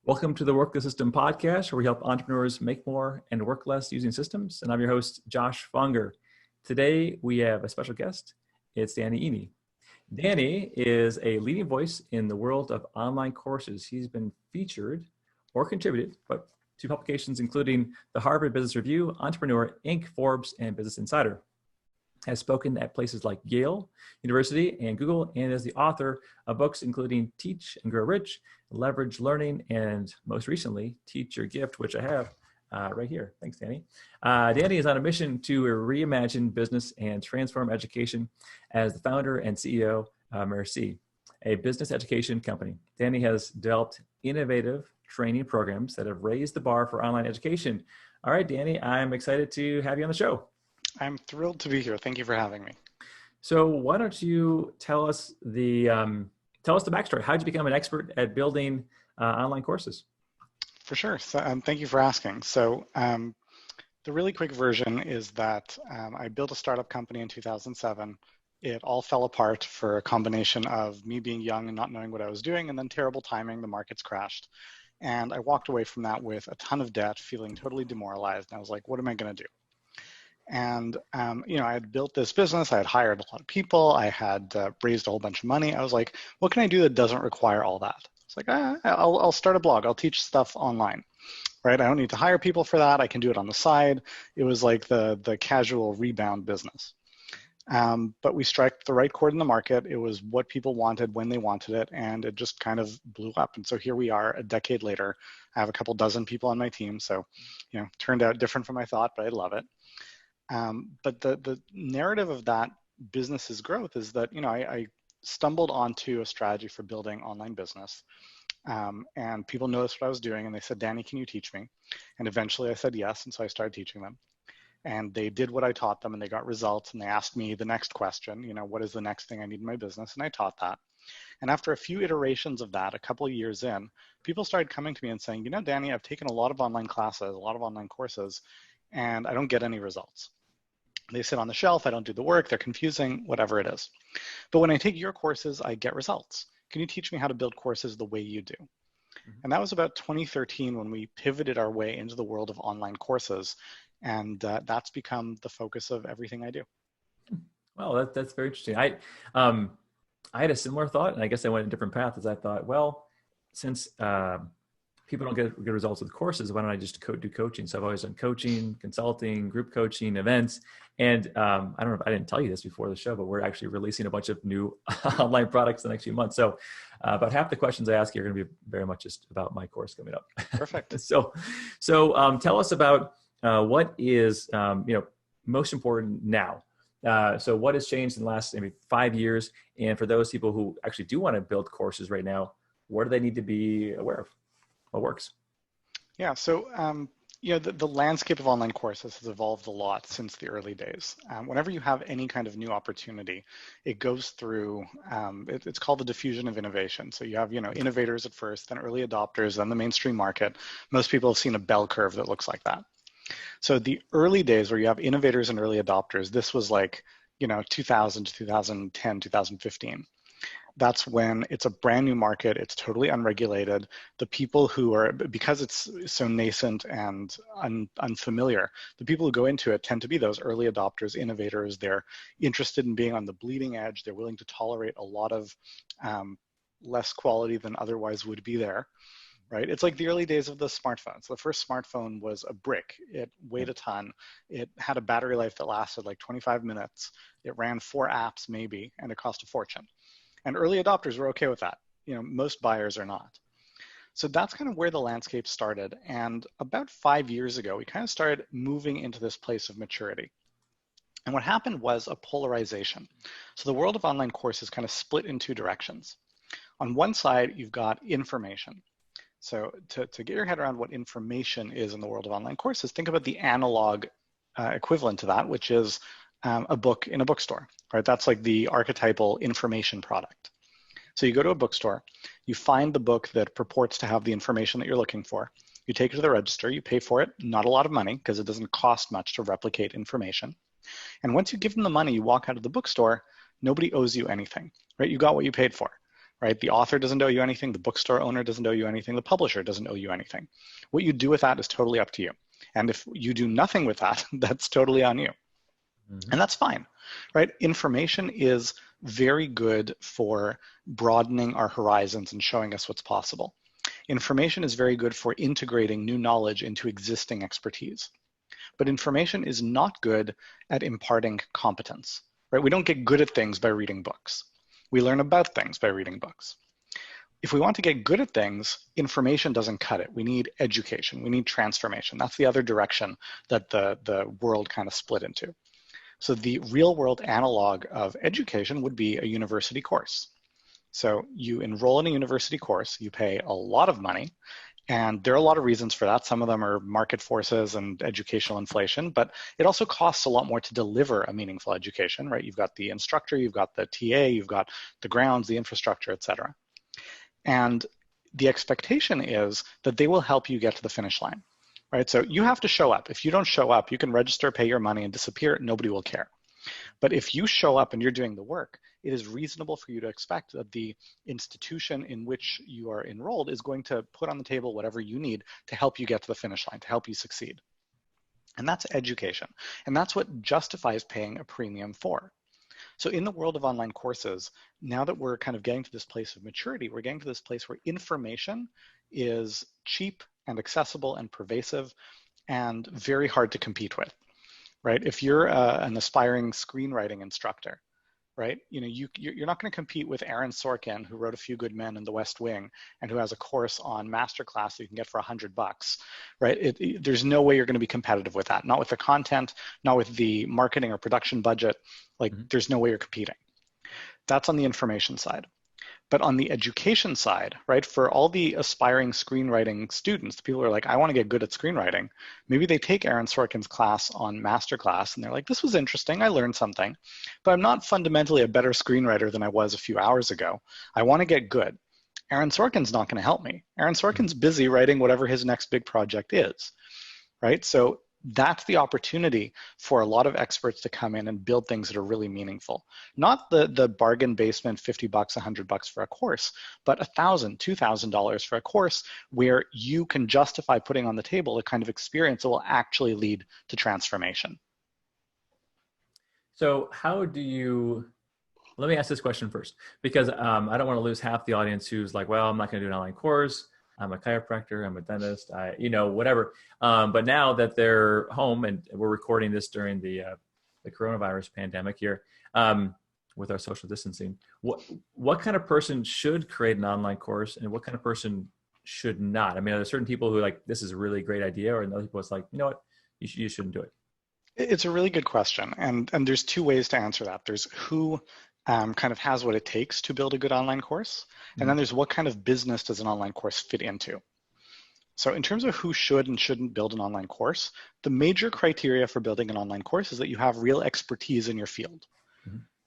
Welcome to the Work the System podcast, where we help entrepreneurs make more and work less using systems. And I'm your host, Josh Fonger. Today, we have a special guest. It's Danny Iny. Danny is a leading voice in the world of online courses. He's been featured or contributed to publications including the Harvard Business Review, Entrepreneur, Inc., Forbes, and Business Insider. Has spoken at places like Yale University and Google, and is the author of books including Teach and Grow Rich, Leverage Learning, and most recently, Teach Your Gift, which I have right here. Thanks, Danny. Danny is on a mission to reimagine business and transform education as the founder and CEO of Merci, a business education company. Danny has developed innovative training programs that have raised the bar for online education. All right, Danny, I'm excited to have you on the show. I'm thrilled to be here. Thank you for having me. So why don't you tell us the backstory? How did you become an expert at building online courses? For sure. So, thank you for asking. So the really quick version is that I built a startup company in 2007. It all fell apart for a combination of me being young and not knowing what I was doing, and then terrible timing. The markets crashed. And I walked away from that with a ton of debt, feeling totally demoralized. And I was like, what am I going to do? And, I had built this business. I had hired a lot of people. I had raised a whole bunch of money. I was like, what can I do that doesn't require all that? It's like, I'll start a blog. I'll teach stuff online, right? I don't need to hire people for that. I can do it on the side. It was like the casual rebound business. But we struck the right chord in the market. It was what people wanted when they wanted it, and it just kind of blew up. And so here we are a decade later. I have a couple dozen people on my team. So, turned out different from I thought, but I love it. But the narrative of that business's growth is that, I stumbled onto a strategy for building online business. And people noticed what I was doing, and they said, Danny, can you teach me? And eventually I said yes, and so I started teaching them. And they did what I taught them, and they got results, and they asked me the next question, what is the next thing I need in my business? And I taught that. And after a few iterations of that, a couple of years in, people started coming to me and saying, Danny, I've taken a lot of online classes, a lot of online courses, and I don't get any results. They sit on the shelf, I don't do the work, they're confusing, whatever it is. But when I take your courses, I get results. Can you teach me how to build courses the way you do? Mm-hmm. And that was about 2013 when we pivoted our way into the world of online courses. And that's become the focus of everything I do. Well, that's very interesting. I had a similar thought, and I guess I went a different path as I thought, well, since people don't get good results with courses, why don't I just do coaching? So I've always done coaching, consulting, group coaching, events. And I don't know if I didn't tell you this before the show, but we're actually releasing a bunch of new online products in the next few months. So about half the questions I ask you are going to be very much just about my course coming up. Perfect. So tell us about what is most important now. So what has changed in the last maybe 5 years? And for those people who actually do want to build courses right now, what do they need to be aware of? What works? Yeah, so the landscape of online courses has evolved a lot since the early days. Whenever you have any kind of new opportunity, it goes through, it's called the diffusion of innovation. So you have, innovators at first, then early adopters, then the mainstream market. Most people have seen a bell curve that looks like that. So the early days where you have innovators and early adopters, this was like, 2000 to 2010, 2015. That's when it's a brand new market, it's totally unregulated. The people who are, because it's so nascent and unfamiliar, the people who go into it tend to be those early adopters, innovators. They're interested in being on the bleeding edge. They're willing to tolerate a lot of less quality than otherwise would be there, right? It's like the early days of the smartphone. So the first smartphone was a brick. It weighed a ton. It had a battery life that lasted like 25 minutes. It ran 4 apps maybe, and it cost a fortune. And early adopters were okay with that. Most buyers are not. So that's kind of where the landscape started. And about 5 years ago, we kind of started moving into this place of maturity. And what happened was a polarization. So the world of online courses kind of split in 2 directions. On one side, you've got information. So to get your head around what information is in the world of online courses, think about the analog equivalent to that, which is a book in a bookstore, right? That's like the archetypal information product. So you go to a bookstore, you find the book that purports to have the information that you're looking for. You take it to the register, you pay for it, not a lot of money because it doesn't cost much to replicate information. And once you give them the money, you walk out of the bookstore, nobody owes you anything, right? You got what you paid for, right? The author doesn't owe you anything. The bookstore owner doesn't owe you anything. The publisher doesn't owe you anything. What you do with that is totally up to you. And if you do nothing with that, that's totally on you. And that's fine, right? Information is very good for broadening our horizons and showing us what's possible. Information is very good for integrating new knowledge into existing expertise. But information is not good at imparting competence, right? We don't get good at things by reading books. We learn about things by reading books. If we want to get good at things, information doesn't cut it. We need education. We need transformation. That's the other direction that the world kind of split into. So the real world analog of education would be a university course. So you enroll in a university course, you pay a lot of money, and there are a lot of reasons for that. Some of them are market forces and educational inflation, but it also costs a lot more to deliver a meaningful education, right? You've got the instructor, you've got the TA, you've got the grounds, the infrastructure, et cetera. And the expectation is that they will help you get to the finish line, right? So you have to show up. If you don't show up, you can register, pay your money, and disappear. Nobody will care. But if you show up and you're doing the work, it is reasonable for you to expect that the institution in which you are enrolled is going to put on the table whatever you need to help you get to the finish line, to help you succeed. And that's education. And that's what justifies paying a premium for. So in the world of online courses, now that we're kind of getting to this place of maturity, we're getting to this place where information is cheap and accessible and pervasive and very hard to compete with, right? If you're an aspiring screenwriting instructor, right? You're not going to compete with Aaron Sorkin, who wrote A Few Good Men and The West Wing, and who has a course on Masterclass you can get for $100, right? There's no way you're going to be competitive with that. Not with the content, not with the marketing or production budget. Like, there's no way you're competing. That's on the information side. But on the education side, right, for all the aspiring screenwriting students, the people who are like, I want to get good at screenwriting, maybe they take Aaron Sorkin's class on Masterclass and they're like, this was interesting, I learned something, but I'm not fundamentally a better screenwriter than I was a few hours ago. I want to get good. Aaron Sorkin's not going to help me. Aaron Sorkin's busy writing whatever his next big project is, right? So that's the opportunity for a lot of experts to come in and build things that are really meaningful. Not the bargain basement, $50, $100 for a course, but $1,000, $2,000 for a course where you can justify putting on the table a kind of experience that will actually lead to transformation. So how do you, let me ask this question first, because I don't want to lose half the audience who's like, well, I'm not going to do an online course. I'm a chiropractor, I'm a dentist, whatever. But now that they're home, and we're recording this during the coronavirus pandemic here, with our social distancing, what kind of person should create an online course, and what kind of person should not? I mean, are there certain people who are like, this is a really great idea, or other people it's like, you know what, you shouldn't do it? It's a really good question, and there's two ways to answer that. There's who kind of has what it takes to build a good online course. And then there's what kind of business does an online course fit into. So in terms of who should and shouldn't build an online course, the major criteria for building an online course is that you have real expertise in your field,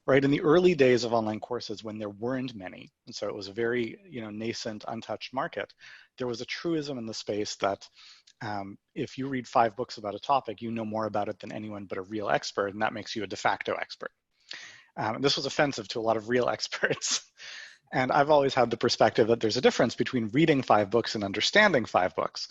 right? In the early days of online courses, when there weren't many, and so it was a very nascent, untouched market, there was a truism in the space that if you read 5 books about a topic, you know more about it than anyone but a real expert, and that makes you a de facto expert. This was offensive to a lot of real experts. And I've always had the perspective that there's a difference between reading 5 books and understanding 5 books.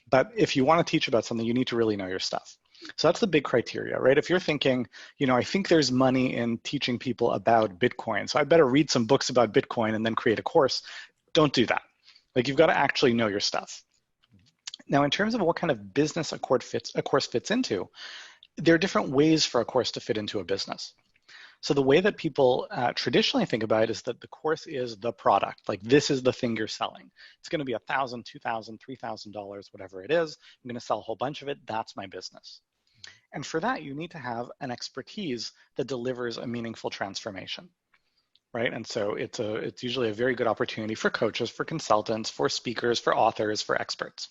But if you want to teach about something, you need to really know your stuff. So that's the big criteria, right? If you're thinking, I think there's money in teaching people about Bitcoin, so I better read some books about Bitcoin and then create a course, don't do that. Like, you've got to actually know your stuff. Now, in terms of what kind of business a course fits into, there are different ways for a course to fit into a business. So the way that people traditionally think about it is that the course is the product. Like, this is the thing you're selling. It's going to be $1,000, $2,000, $3,000, whatever it is. I'm going to sell a whole bunch of it. That's my business. And for that, you need to have an expertise that delivers a meaningful transformation, right? And so it's usually a very good opportunity for coaches, for consultants, for speakers, for authors, for experts.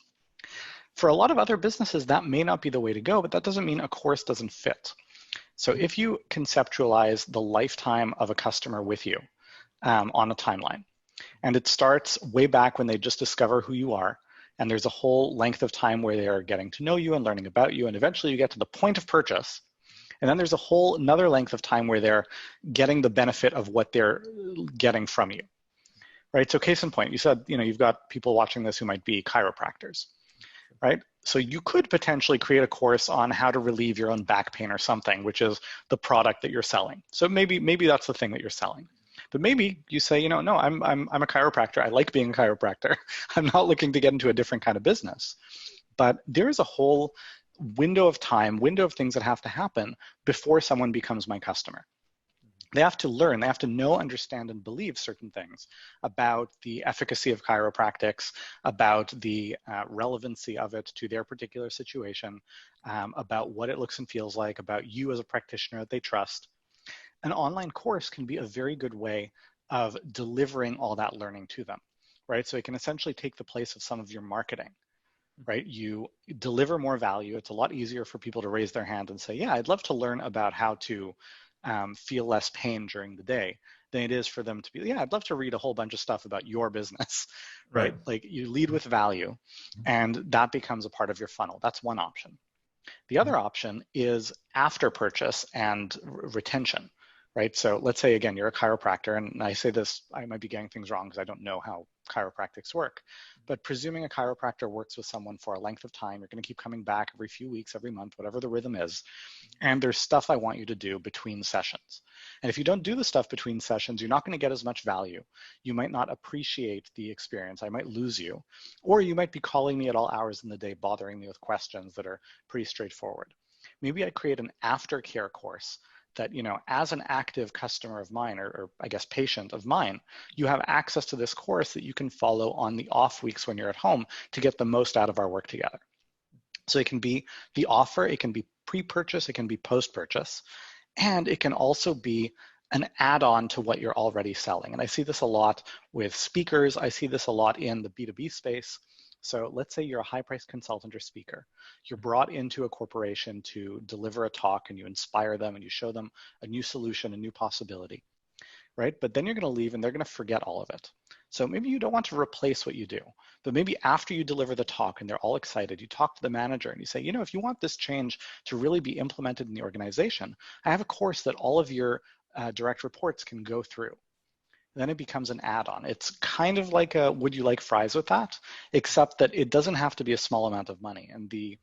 For a lot of other businesses, that may not be the way to go, but that doesn't mean a course doesn't fit. So if you conceptualize the lifetime of a customer with you on a timeline, and it starts way back when they just discover who you are, and there's a whole length of time where they are getting to know you and learning about you, and eventually you get to the point of purchase, and then there's a whole another length of time where they're getting the benefit of what they're getting from you, right? So case in point, you said, you've got people watching this who might be chiropractors, right? So you could potentially create a course on how to relieve your own back pain or something, which is the product that you're selling. So maybe that's the thing that you're selling. But maybe you say, no, I'm a chiropractor. I like being a chiropractor. I'm not looking to get into a different kind of business. But there is a whole window of time, window of things that have to happen before someone becomes my customer. They have to learn, they have to know, understand, and believe certain things about the efficacy of chiropractics, about the relevancy of it to their particular situation, about what it looks and feels like, about you as a practitioner that they trust. An online course can be a very good way of delivering all that learning to them, right? So it can essentially take the place of some of your marketing, right? You deliver more value. It's a lot easier for people to raise their hand and say, yeah, I'd love to learn about how to feel less pain during the day than it is for them to be, yeah, I'd love to read a whole bunch of stuff about your business, right? Like you lead with value and that becomes a part of your funnel. That's one option. The other option is after purchase and retention, right? So let's say, again, you're a chiropractor, and I say this, I might be getting things wrong because I don't know how chiropractics work, but presuming a chiropractor works with someone for a length of time, you're going to keep coming back every few weeks, every month, whatever the rhythm is, and there's stuff I want you to do between sessions. And if you don't do the stuff between sessions, you're not going to get as much value. You might not appreciate the experience. I might lose you, or you might be calling me at all hours in the day, bothering me with questions that are pretty straightforward. Maybe I create an aftercare course that, as an active customer of mine, or I guess patient of mine, you have access to this course that you can follow on the off weeks when you're at home to get the most out of our work together. So it can be the offer, it can be pre-purchase, it can be post-purchase, and it can also be an add-on to what you're already selling. And I see this a lot with speakers. I see this a lot in the B2B space. So let's say you're a high-priced consultant or speaker. You're brought into a corporation to deliver a talk and you inspire them and you show them a new solution, a new possibility, right? But then you're going to leave and they're going to forget all of it. So maybe you don't want to replace what you do, but maybe after you deliver the talk and they're all excited, you talk to the manager and you say, if you want this change to really be implemented in the organization, I have a course that all of your direct reports can go through. Then it becomes an add-on. It's kind of like a would you like fries with that, except that it doesn't have to be a small amount of money. And the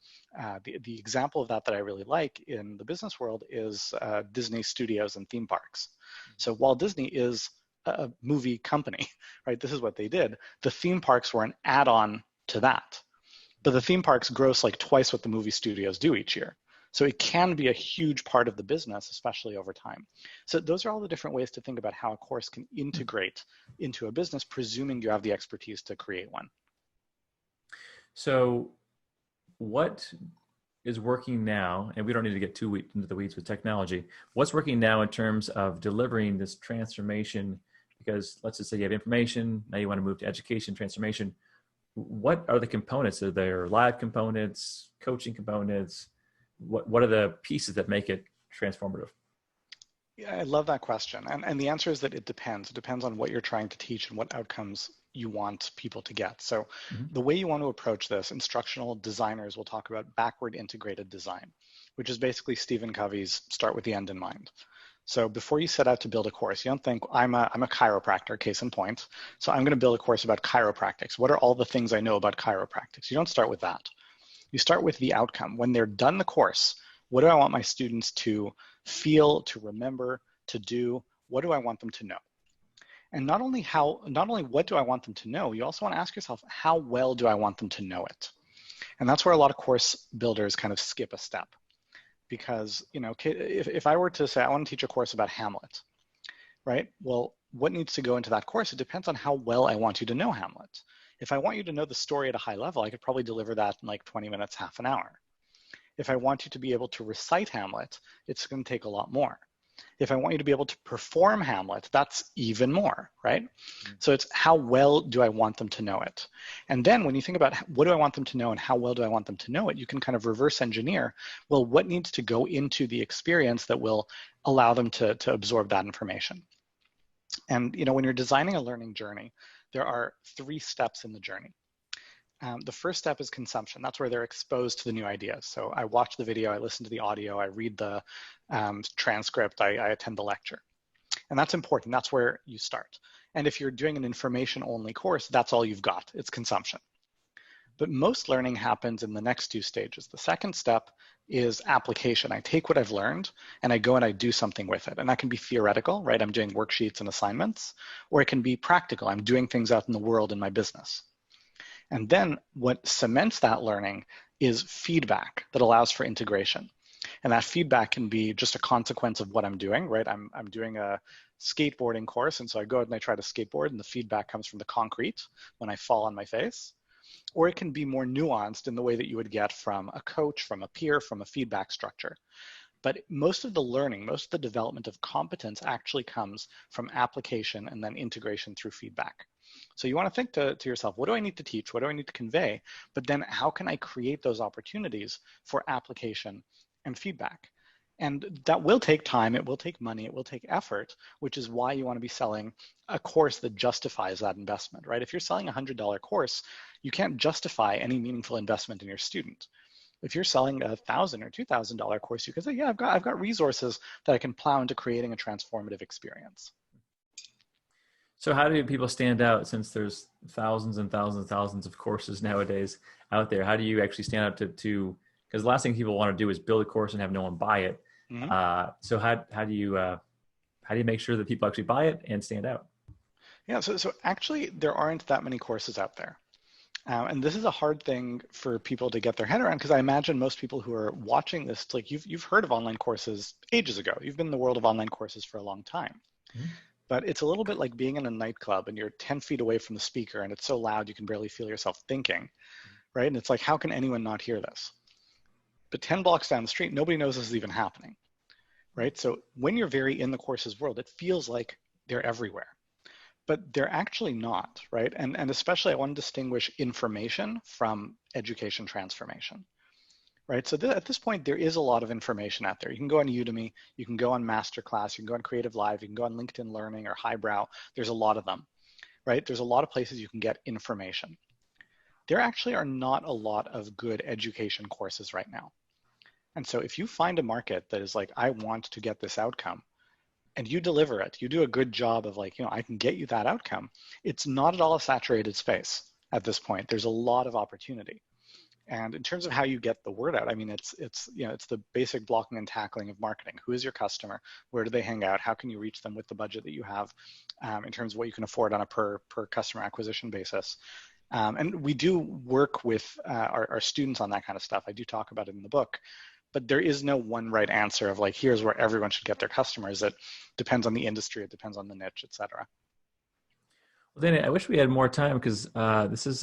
example of that I really like in the business world is Disney studios and theme parks. So Walt Disney is a movie company, right? This is what they did. The theme parks were an add-on to that. But the theme parks gross like twice what the movie studios do each year. So it can be a huge part of the business, especially over time. So those are all the different ways to think about how a course can integrate into a business, presuming you have the expertise to create one. So what is working now, and we don't need to get too into the weeds with technology, what's working now in terms of delivering this transformation? Because let's just say you have information, now you want to move to education transformation. What are the components? Are there live components, coaching components? What are the pieces that make it transformative? Yeah, I love that question. And the answer is that it depends. It depends on what you're trying to teach and what outcomes you want people to get. So the way you want to approach this, instructional designers will talk about backward integrated design, which is basically Stephen Covey's start with the end in mind. So before you set out to build a course, you don't think, I'm a chiropractor, case in point, so I'm going to build a course about chiropractics. What are all the things I know about chiropractics? You don't start with that. You start with the outcome. When they're done the course, what do I want my students to feel, to remember, to do? What do I want them to know? And not only what do I want them to know, you also want to ask yourself, how well do I want them to know it? And that's where a lot of course builders kind of skip a step. Because, if I were to say, I want to teach a course about Hamlet, right? Well, what needs to go into that course? It depends on how well I want you to know Hamlet. If I want you to know the story at a high level, I could probably deliver that in like 20 minutes, half an hour. If I want you to be able to recite Hamlet, it's going to take a lot more. If I want you to be able to perform Hamlet, that's even more, right? So it's how well do I want them to know it? And then when you think about what do I want them to know and how well do I want them to know it, you can kind of reverse engineer, well, what needs to go into the experience that will allow them to absorb that information? And when you're designing a learning journey, there are 3 steps in the journey. The first step is consumption. That's where they're exposed to the new ideas. So I watch the video, I listen to the audio, I read the transcript, I attend the lecture. And that's important. That's where you start. And if you're doing an information-only course, that's all you've got. It's consumption. But most learning happens in the next two stages. The second step is application. I take what I've learned and I go and I do something with it. And that can be theoretical, right? I'm doing worksheets and assignments, or it can be practical. I'm doing things out in the world in my business. And then what cements that learning is feedback that allows for integration. And that feedback can be just a consequence of what I'm doing, right? I'm doing a skateboarding course, and so I go out and I try to skateboard, and the feedback comes from the concrete when I fall on my face. Or it can be more nuanced in the way that you would get from a coach, from a peer, from a feedback structure. But most of the learning, most of the development of competence actually comes from application and then integration through feedback. So you want to think to yourself, what do I need to teach? What do I need to convey? But then how can I create those opportunities for application and feedback? And that will take time, it will take money, it will take effort, which is why you want to be selling a course that justifies that investment, right? If you're selling a $100 course, you can't justify any meaningful investment in your student. If you're selling a $1,000 or $2,000 course, you can say, yeah, I've got resources that I can plow into creating a transformative experience. So how do people stand out, since there's thousands and thousands and thousands of courses nowadays out there? How do you actually stand out to because the last thing people want to do is build a course and have no one buy it. Mm-hmm. So how do you make sure that people actually buy it and stand out? Yeah, so actually there aren't that many courses out there. And this is a hard thing for people to get their head around, because I imagine most people who are watching this, like you've heard of online courses ages ago. You've been in the world of online courses for a long time. Mm-hmm. But it's a little bit like being in a nightclub and you're 10 feet away from the speaker and it's so loud you can barely feel yourself thinking, right? And it's like, how can anyone not hear this? But 10 blocks down the street, nobody knows this is even happening, right? So when you're very in the courses world, it feels like they're everywhere. But they're actually not, right? And especially I want to distinguish information from education transformation, right? So at this point, there is a lot of information out there. You can go on Udemy, you can go on Masterclass, you can go on Creative Live, you can go on LinkedIn Learning or Highbrow. There's a lot of them, right? There's a lot of places you can get information. There actually are not a lot of good education courses right now. And so if you find a market that is like, I want to get this outcome, and you deliver it, you do a good job of like, I can get you that outcome, it's not at all a saturated space at this point. There's a lot of opportunity. And in terms of how you get the word out, I mean, it's the basic blocking and tackling of marketing. Who is your customer? Where do they hang out? How can you reach them with the budget that you have in terms of what you can afford on a per customer acquisition basis? And we do work with our students on that kind of stuff. I do talk about it in the book. But there is no one right answer of like, here's where everyone should get their customers. It depends on the industry, it depends on the niche, et cetera. Well, Danny, I wish we had more time, because this is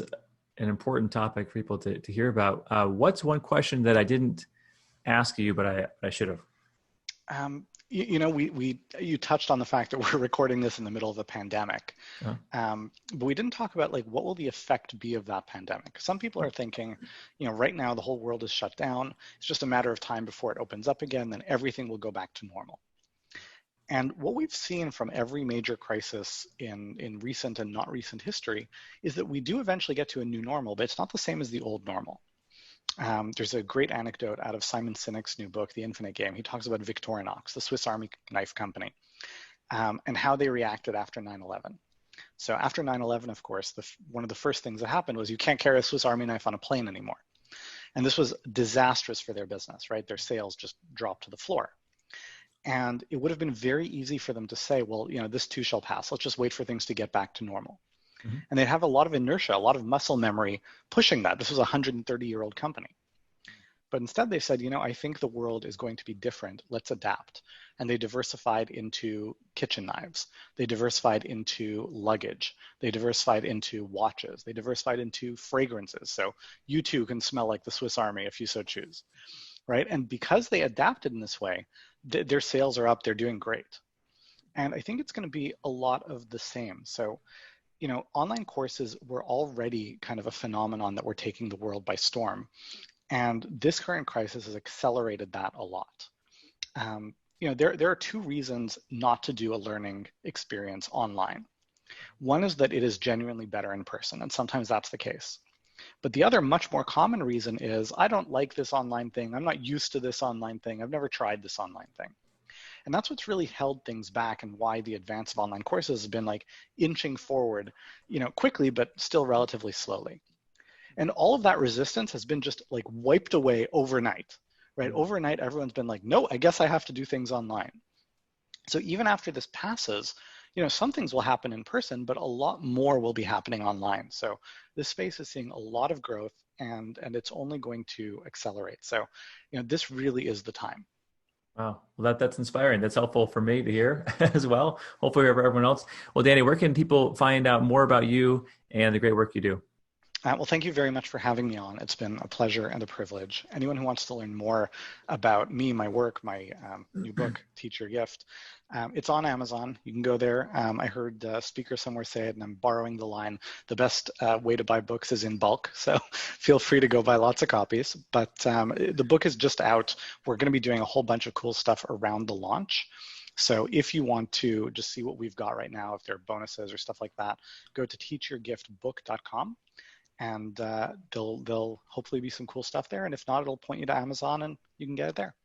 an important topic for people to hear about. What's one question that I didn't ask you, but I should have? You touched on the fact that we're recording this in the middle of a pandemic, but we didn't talk about like, what will the effect be of that pandemic? Some people are thinking, right now the whole world is shut down. It's just a matter of time before it opens up again, then everything will go back to normal. And what we've seen from every major crisis in recent and not recent history is that we do eventually get to a new normal, but it's not the same as the old normal. There's a great anecdote out of Simon Sinek's new book, The Infinite Game. He talks about Victorinox, the Swiss Army knife company, and how they reacted after 9/11. So after 9/11, of course, one of the first things that happened was you can't carry a Swiss Army knife on a plane anymore. And this was disastrous for their business, right? Their sales just dropped to the floor. And it would have been very easy for them to say, well, this too shall pass. Let's just wait for things to get back to normal. Mm-hmm. And they'd have a lot of inertia, a lot of muscle memory pushing that. This was a 130-year-old company. But instead they said, I think the world is going to be different. Let's adapt. And they diversified into kitchen knives. They diversified into luggage. They diversified into watches. They diversified into fragrances. So you too can smell like the Swiss Army if you so choose, right? And because they adapted in this way, their sales are up. They're doing great. And I think it's going to be a lot of the same. So online courses were already kind of a phenomenon that were taking the world by storm. And this current crisis has accelerated that a lot. There are two reasons not to do a learning experience online. One is that it is genuinely better in person, and sometimes that's the case. But the other much more common reason is, I don't like this online thing. I'm not used to this online thing. I've never tried this online thing. And that's what's really held things back, and why the advance of online courses has been like inching forward, quickly, but still relatively slowly. And all of that resistance has been just like wiped away overnight, right? Overnight, everyone's been like, no, I guess I have to do things online. So even after this passes, some things will happen in person, but a lot more will be happening online. So this space is seeing a lot of growth, and it's only going to accelerate. So, this really is the time. Wow. Well, that's inspiring. That's helpful for me to hear as well. Hopefully for everyone else. Well, Danny, where can people find out more about you and the great work you do? Well, thank you very much for having me on. It's been a pleasure and a privilege. Anyone who wants to learn more about me, my work, my new book, Teach Your Gift, it's on Amazon. You can go there. I heard a speaker somewhere say it, and I'm borrowing the line, the best way to buy books is in bulk. So feel free to go buy lots of copies. But the book is just out. We're going to be doing a whole bunch of cool stuff around the launch. So if you want to just see what we've got right now, if there are bonuses or stuff like that, go to teachyourgiftbook.com. And there'll hopefully be some cool stuff there. And if not, it'll point you to Amazon and you can get it there.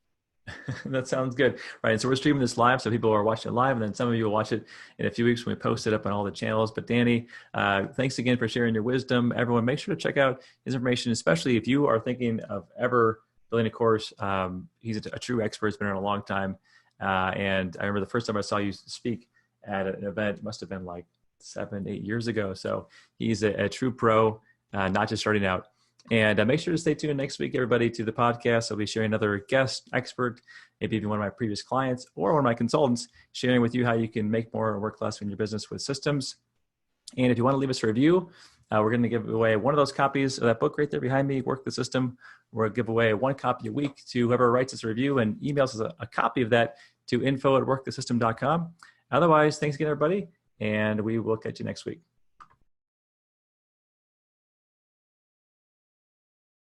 That sounds good. Right. So we're streaming this live, so people are watching it live, and then some of you will watch it in a few weeks when we post it up on all the channels. But Danny, thanks again for sharing your wisdom. Everyone, make sure to check out his information, especially if you are thinking of ever building a course. He's a true expert. He's been around a long time. And I remember the first time I saw you speak at an event, it must have been like 7-8 years ago. So he's a true pro. Not just starting out. And make sure to stay tuned next week, everybody, to the podcast. I'll be sharing another guest expert, maybe even one of my previous clients or one of my consultants, sharing with you how you can make more and work less in your business with systems. And if you want to leave us a review, we're going to give away one of those copies of that book right there behind me, Work the System. We'll give away one copy a week to whoever writes us a review and emails us a copy of that to info@workthesystem.com. Otherwise, thanks again, everybody, and we will catch you next week.